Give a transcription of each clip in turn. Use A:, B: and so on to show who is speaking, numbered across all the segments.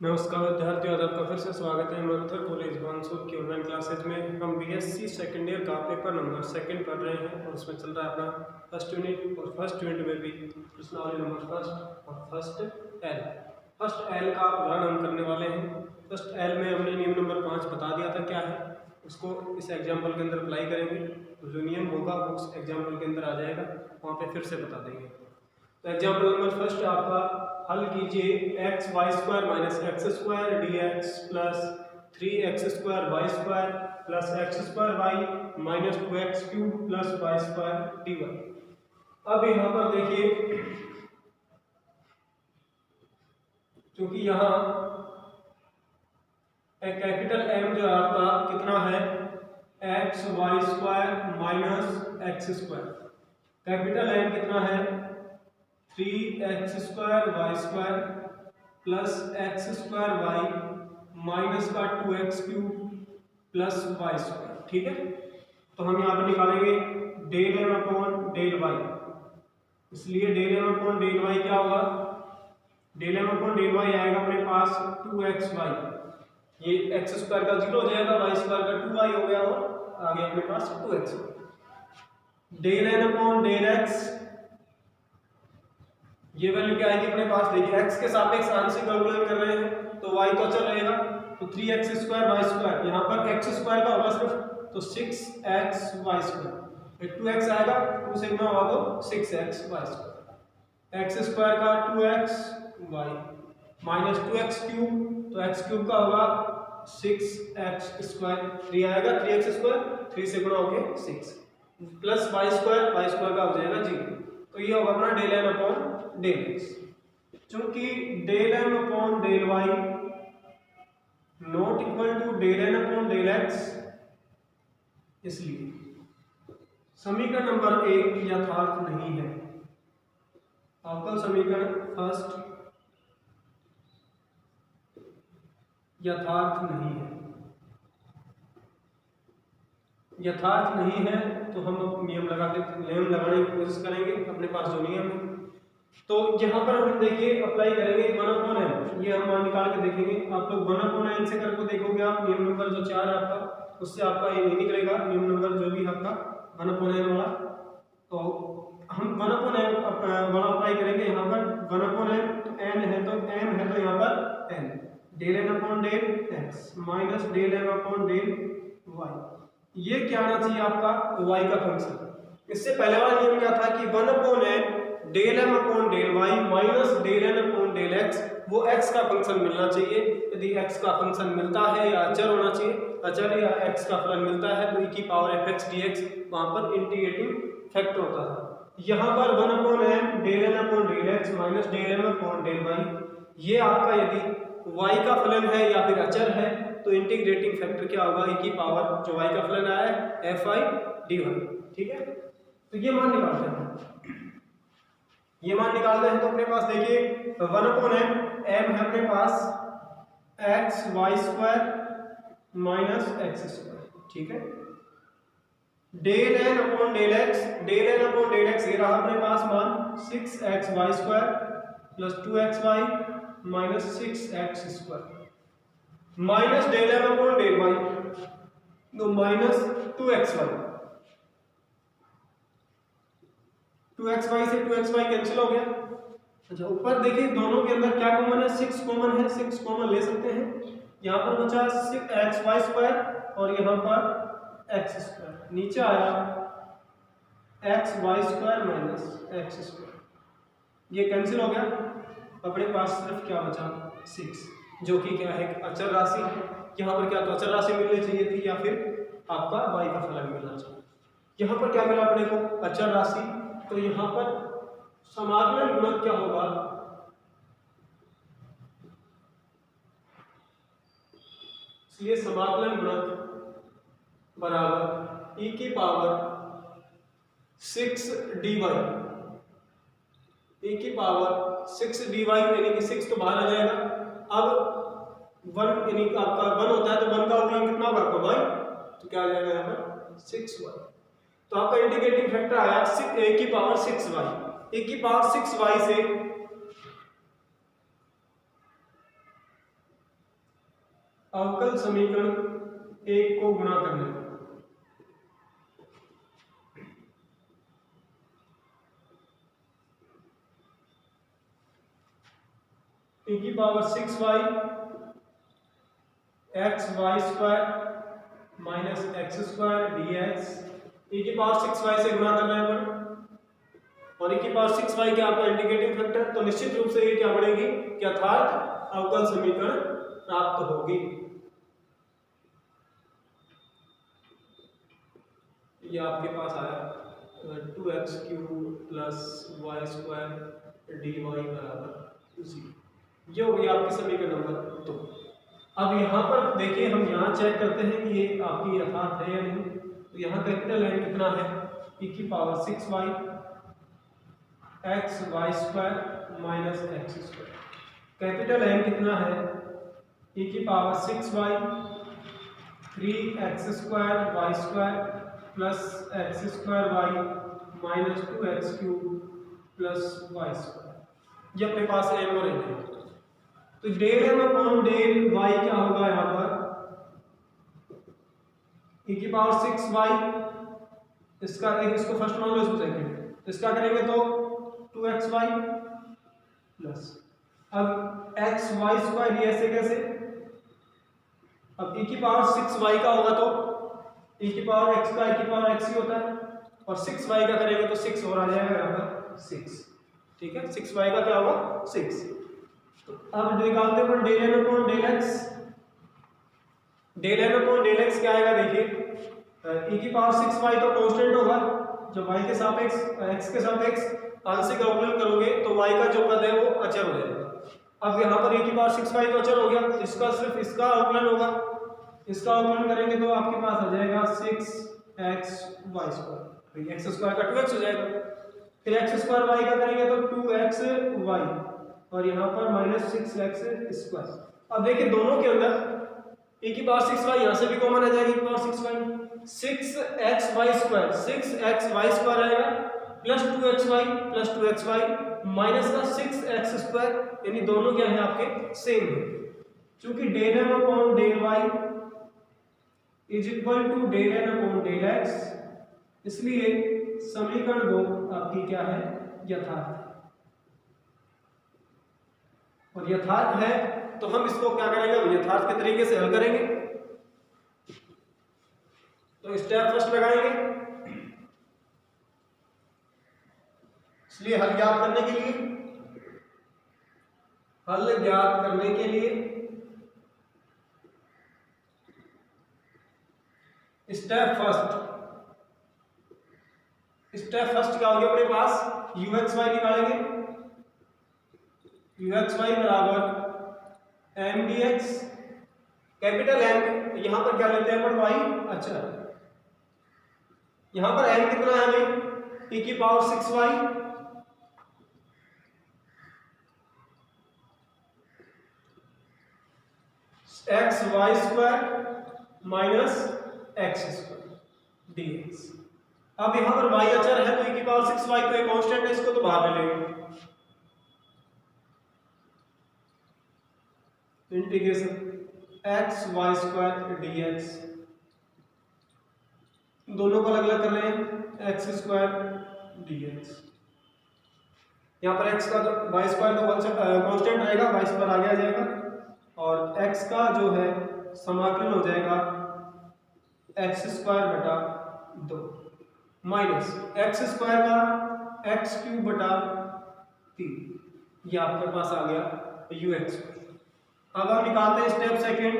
A: नमस्कार विद्यार्थियों, आज आपका फिर से स्वागत है मरुधर कॉलेज बानसूर की ऑनलाइन क्लासेज में। हम बीएससी सेकेंड ईयर का पेपर नंबर सेकंड पढ़ रहे हैं और उसमें चल रहा है अपना फर्स्ट यूनिट। और फर्स्ट यूनिट में भी प्रश्नावली नंबर फर्स्ट और फर्स्ट एल का उदाहरण हम करने वाले हैं। फर्स्ट एल में हमने नियम नंबर 5 बता दिया था क्या है, उसको इस एग्जाम्पल के अंदर अप्लाई करेंगे तो जो नियम होगा वो उस एग्जाम्पल के अंदर आ जाएगा, वहाँ पे फिर से बता देंगे। तो एग्जाम्पल नंबर फर्स्ट आपका हल कीजिए x y square minus x square d x plus 3x square y square plus x square y minus 2x cube plus y square d y. अब यहाँ पर देखिए, क्योंकि यहाँ एक कैपिटल M जो आपका कितना है x y square minus x square, capital M कितना है 3x square y square plus x square y minus का 2x cube plus y square. ठीक है, तो हम यहाँ पर निकालेंगे del M upon del Y. इसलिए del M upon del Y क्या होगा, del M upon del Y आएगा अपने पास 2xy, ये एक्स स्क्वायर का 0 हो जाएगा, वाई स्क्वायर का 2y हो गया और आगे अपने पास 2x। Del N upon del x, ये वैल्यू क्या आएगी अपने पास, देखिए x के सापेक्ष आंशिक अवकलन कर रहे हैं तो y तो अचल रहेगा, तो 3x स्क्वायर वाई स्क्वायर, यहाँ पर x स्क्वायर का होगा सिर्फ तो 6x वाई स्क्वायर, 2x आएगा 2 से गुणा होगा तो 6x Y square, x square का 2x y minus 2x cube, तो x क्यूब का होगा 6x स्क्वायर, 3 आएगा 3x स्क्वायर 3 से गुणा होके 6 प्लस वाई स्क्वायर का हो जाएगा 0। तो ये होगा अपना del N upon del X. चूंकि del M upon del Y not equal to del N upon del x, इसलिए समीकरण नंबर 1 यथार्थ नहीं है। अवकल समीकरण फर्स्ट यथार्थ नहीं है। यथार्थ नहीं है तो हम नियम लगाने की कोशिश करेंगे अपने पास जो नियम है। तो यहाँ पर हम देखिए अप्लाई करेंगे 1/n, ये हम निकाल के देखेंगे। आप लोग 1/n से करके देखोगे, आप नियम नंबर जो 4 है आपका, उससे आपका ये नहीं निकलेगा नियम नंबर जो भी आपका 1/n वाला। तो हम 1/n वाला अप्लाई करेंगे यहाँ पर 1/n, तो n है तो m है तो यहाँ पर n, del n upon del x minus del m upon del y। ये क्या आना चाहिए आपका y का फंक्शन। इससे पहले वाला नियम क्या था कि 1/n del m upon del y minus del n upon del x, वो x का फंक्शन मिलना चाहिए। यदि x का फंक्शन मिलता है या अचर होना चाहिए, अचर या x का फलन मिलता है तो e की पावर fx dx वहां पर इंटीग्रेटिंग फैक्टर होता है। यहाँ पर 1/m del n upon del x minus del m upon del y, ये आपका यदि y का फलन है या फिर अचर है तो इंटीग्रेटिंग फैक्टर क्या होगा, e की पावर जो y का फलन आया है fi dy। ठीक है, तो ये मान निकालते हैं। ये मान निकालते हैं तो अपने पास देखिए 1/m m है अपने पास x y square minus x square. ठीक है, del n upon del x, del n upon del x ये रहा अपने पास मान 6x Y square plus 2x y minus 6x square minus del m upon del y, तो minus 2x y, 2xy से 2xy cancel हो गया। अच्छा, ऊपर देखिए दोनों के अंदर क्या कॉमन है, 6 कॉमन है, 6 कॉमन ले सकते हैं। यहाँ पर बचा 6xy स्क्वायर और यहाँ पर x स्क्वायर, नीचे आया xy square minus x square, ये कैंसिल हो गया। अपने पास सिर्फ क्या बचा 6, जो कि क्या है अचर राशि है। यहाँ पर क्या तो अचर राशि मिलनी चाहिए थी या फिर आपका y का फलन मिलना चाहिए। यहाँ पर क्या मिला अपने को अचर राशि, तो यहाँ पर समाकलन गुणक क्या होगा, इसलिए समाकलन गुणक बराबर e की पावर 6 dy, e की पावर 6 dy, यानी कि 6 तो बाहर आ जाएगा। अब 1 यानी आपका 1 होता है तो 1 का अवकलन कितना होगा आपका y, तो क्या आ जाएगा यहाँ पर 6y। तो आपका इंटीग्रेटिंग फैक्टर आया a की पावर 6y, a की पावर 6y से अवकल समीकरण एक को गुणा करने पर e की power 6y x y square minus x square d x, e की पावर 6y से गुणा करना है अपन, और e की पावर 6y क्या आपका इंडिकेटिंग फैक्टर, तो निश्चित रूप से ये क्या बनेगी कि यथार्थ अवकल समीकरण प्राप्त होगी। ये आपके पास आया 2x³ plus y square d y बराबर 0। ये हो गई आपकी समीकरण नंबर 2। अब यहाँ पर देखिए, हम यहाँ चेक करते हैं कि ये आपकी यथार्थ है या नहीं। तो यहाँ कैपिटल एन कितना है, e की power 6y x y square minus x square. Capital n कितना है, e की power 6y 3x square y square plus x square y minus 2x³ plus y square. ये अपने पास एन और एन है। तो del M upon del Y क्या होगा यहाँ पर, e की पावर 6y, इसका एक इसको फर्स्ट मान लो, इसको सेकंड, इसका करेंगे तो 2xy प्लस, अब एक्स वाई स्क्वायर ये ऐसे कैसे, अब e की पावर 6y का होगा तो e की पावर x का e की पावर x ही होता है, और 6y का करेंगे तो 6 और आ जाएगा यहाँ पर 6। ठीक है, 6y का क्या होगा 6। तो अब निकालते हैं del N upon del x. Del N upon del x क्या आएगा, देखिए e की पावर 6y तो कांस्टेंट होगा, जब y के सापेक्ष x के सापेक्ष आंशिक अवकलन करोगे तो y का जो पद है वो अचर हो जाएगा। अब यहाँ पर e की पावर 6y तो अचर हो गया, इसका सिर्फ इसका अवकलन होगा, इसका अवकलन करेंगे तो आपके पास आ जाएगा 6x Y square, x square का 2x हो जाएगा, फिर एक्स स्क्वायर वाई का करेंगे तो 2x वाई, और यहाँ पर माइनस 6x स्क्वायर। अब देखिए दोनों के अंदर e की पावर 6y यहाँ से भी कॉमन आ जाएगी, e की power 6y 6x Y square, 6x Y square आएगा plus 2xy plus 2xy minus का 6x स्क्वायर, यानी दोनों क्या है आपके सेम है। क्योंकि del M upon del y is equal to del N upon del x, इसलिए समीकरण 2 आपकी क्या है, यथार्थ। और यथार्थ है तो हम इसको क्या करेंगे, यथार्थ के तरीके से हल करेंगे। तो स्टेप फर्स्ट लगाएंगे, इसलिए हल ज्ञात करने के लिए स्टेप फर्स्ट क्या होगा अपने पास, ux y निकालेंगे, ux y बराबर m dx, कैपिटल M यहां पर क्या लेते हैं अपन y, अच्छा यहां पर m कितना है हमें, e की power 6y x y square minus x square dx। अब यहां पर y अचर है तो e की पावर 6y तो एक कांस्टेंट है, इसको तो बाहर ले लेंगे, integration x y square dx, दोनों को अलग अलग कर रहे हैं, एक्स स्क्वायर dx। यहाँ पर x का तो वाई स्क्वायर तो कांस्टेंट रहेगा, वाई स्क्वायर आगे आ जाएगा, और x का जो है समाकलन हो जाएगा एक्स स्क्वायर बटा 2 माइनस एक्स स्क्वायर का x³ बटा 3, ये आपके पास आ गया ux। अब हम निकालते हैं स्टेप सेकंड,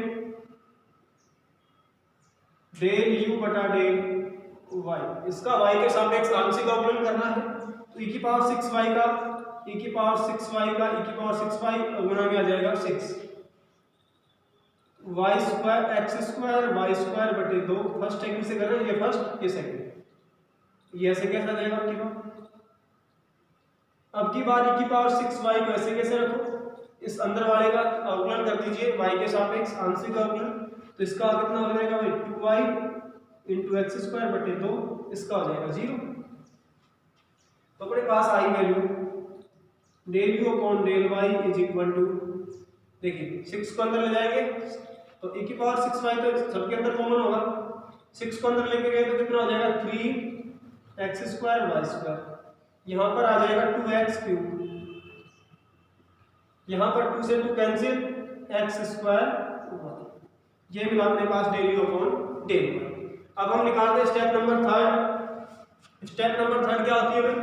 A: डेल u बटा डेल y, इसका y के सापेक्ष आंशिक अवकलन करना है, तो e की पावर 6y का e की पावर 6y का e की पावर 6y गुणा में आ जाएगा 6 y square x square y square बटे 2, फर्स्ट सेकंड से कर रहे हैं, ये फर्स्ट ये सेकंड, ये ऐसे कैसा जाएगा आपकी बार। अब की बार e की पावर 6y को ऐसे कैसे रखो, इस अंदर वाले का अवकलन कर दीजिए y के सापेक्ष आंशिक अवकलन, तो इसका कितना हो जाएगा भाई 2y इंटू एक्स स्क्वायर बटे 2, इसका हो जाएगा 0। तो अपने पास आई value del u upon del y is equal to, देखिए 6 को अंदर ले जाएंगे तो e की पावर 6y तो सबके अंदर कॉमन होगा, 6 को अंदर लेके गए तो कितना हो जाएगा 3x² y², यहाँ पर आ जाएगा 2x³, यहाँ पर 2 से 2 कैंसिल, x², ये मिला अपने पास del u upon del y। अब हम निकालते हैं step number third. Step number third क्या होती है भाई?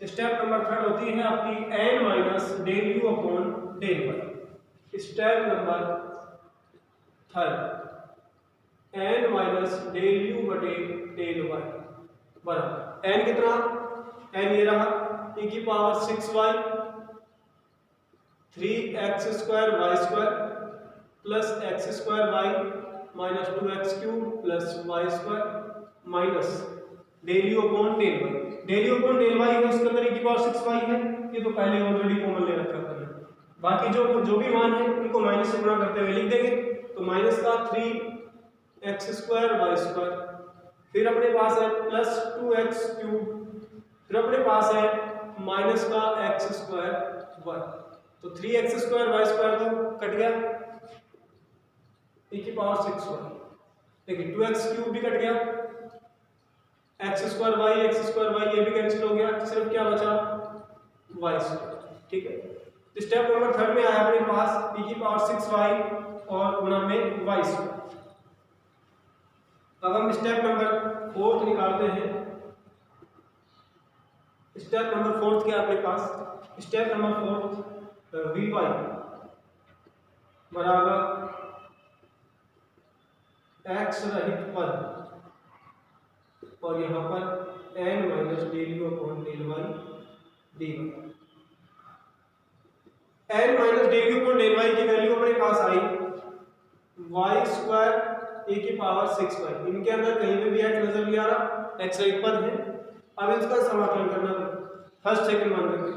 A: स्टेप नंबर थर्ड होती है आपकी n minus del u upon del y। Step number third n minus del u बटे डेल y बराबर n कितना, n ये रहा e की power 6y 3x² y² plus x² y minus 2x³ plus y² minus del u upon del y। Del u upon del y है, उसके अंदर e की पावर 6y है, ये तो पहले ऑलरेडी कॉमन ले रखा है। बाकी जो भी मान है उनको माइनस से गुणा करते हुए लिख देंगे, तो माइनस का 3x² y², फिर अपने पास है प्लस 2x³, फिर अपने पास है माइनस का x² y, तो 3x² y² तो कट गया, e की पावर 6y, देखिए 2x³ भी कट गया, x² y ये भी कैंसिल हो गया, सिर्फ क्या बचा y²। ठीक है, स्टेप नंबर थर्ड में आया अपने पास e की पावर 6y और गुणा में y²। अब हम स्टेप नंबर फोर्थ निकालते हैं। स्टेप नंबर फोर्थ क्या अपने पास? स्टेप नंबर फोर्थ vy बराबर x रहित पद और यहाँ पर n minus del u upon del y dy। n minus del u upon del y की वैल्यू अपने पास आई y² e की पावर 6y। इनके अंदर कहीं पे भी x नजर नहीं आ रहा, x रहित पद है। अब इसका समाकलन करना है फर्स्ट सेकंड मान करके,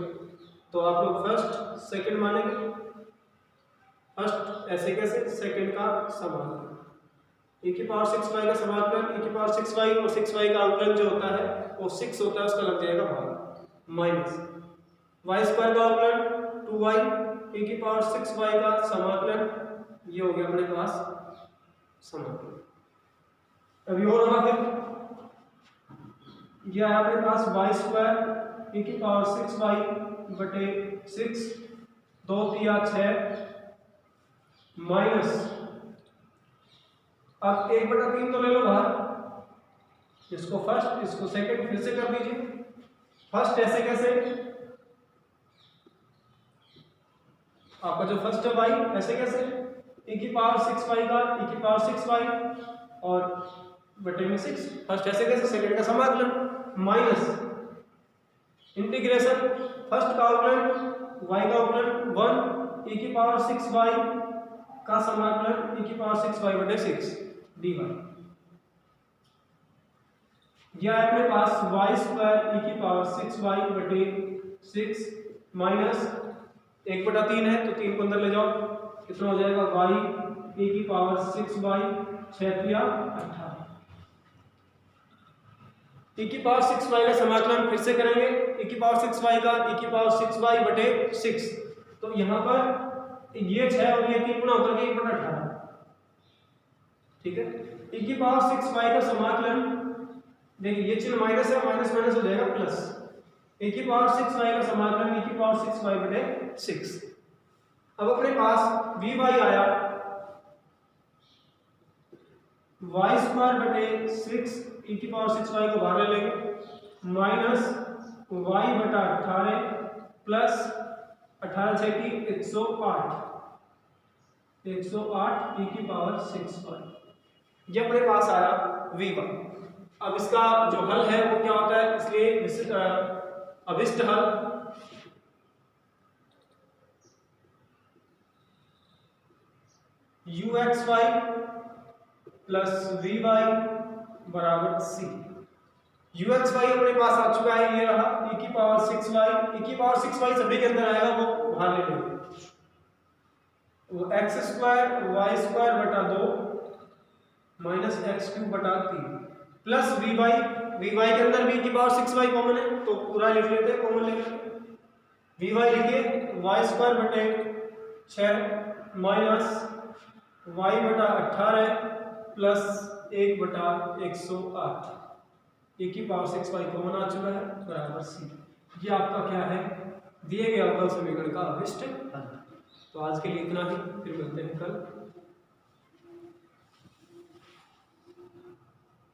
A: तो आप लोग फर्स्ट सेकंड मानेंगे। फर्स्ट ऐसे कैसे, सेकंड का समाकलन, e की पावर 6y का समाकलन, e की पावर 6y और 6y का अवकलन जो होता है वो 6 होता है, उसका लग जाएगा भाग, माइनस y² का अवकलन 2y, e की पावर 6y का समाकलन, ये हो गया अपने पास समाकलन। अभी और रहा फिर यह है अपने पास y² e की पावर 6y बटे 6 2 3 6 माइनस, अब 1/3 तो ले लो बाहर, इसको फर्स्ट इसको सेकंड फिर से कर दीजिए। फर्स्ट ऐसे कैसे, आपका जो फर्स्ट है y ऐसे कैसे, e की पावर 6y का e की पावर 6y और बटे में 6, फर्स्ट ऐसे कैसे, सेकंड का समाकलन माइनस इंटीग्रेशन फर्स्ट का अवकलन y का अवकलन 1 e की पावर 6y का समाकलन e की पावर 6y बटे 6 dy। यह है अपने पास y² e की पावर 6y बटे 6 माइनस 1/3 है तो 3 को अंदर ले जाओ, कितना हो जाएगा y e की पावर 6y 6 3 18। e की पावर 6y का समाकलन फिर से करेंगे, e की पावर 6y का e की पावर 6y बटे 6, तो यहाँ पर ये 6 और ये 3 गुना होकर के 1/18। ठीक है, e की पावर 6y का समाकलन, देखिए ये चिन्ह माइनस है, माइनस माइनस हो जाएगा प्लस, e की पावर 6y का समाकलन e की पावर 6y बटे 6। अब अपने पास vy आया y² बटे 6 e की पावर 6y को बाहर ले लेंगे, माइनस y बटा 18 प्लस 18 6 की 108 e की पावर 6y, ये अपने पास आया vy। अब इसका जो हल है वो क्या होता है, इसलिए अभिष्ट हल uxy प्लस vy बराबर c। uxy अपने पास आ चुका है, ये रहा e की पावर 6y, e की पावर 6y सभी के अंदर आएगा, वो बाहर ले लेंगे, वो x² y² बटा 2 माइनस x³ बटा 3 प्लस vy के अंदर भी e की पावर 6y कॉमन है तो पूरा लिख लेते हैं, कॉमन लेंगे, vy लिखिए y² बटे 6 माइनस y बटा 18 प्लस 1/108, ए की पावर 6y कॉमन आ चुका है बराबर c। ये आपका क्या है, दिए गए अवकल समीकरण का अभिष्ट हल। तो आज के लिए इतना ही, फिर मिलते हैं कल।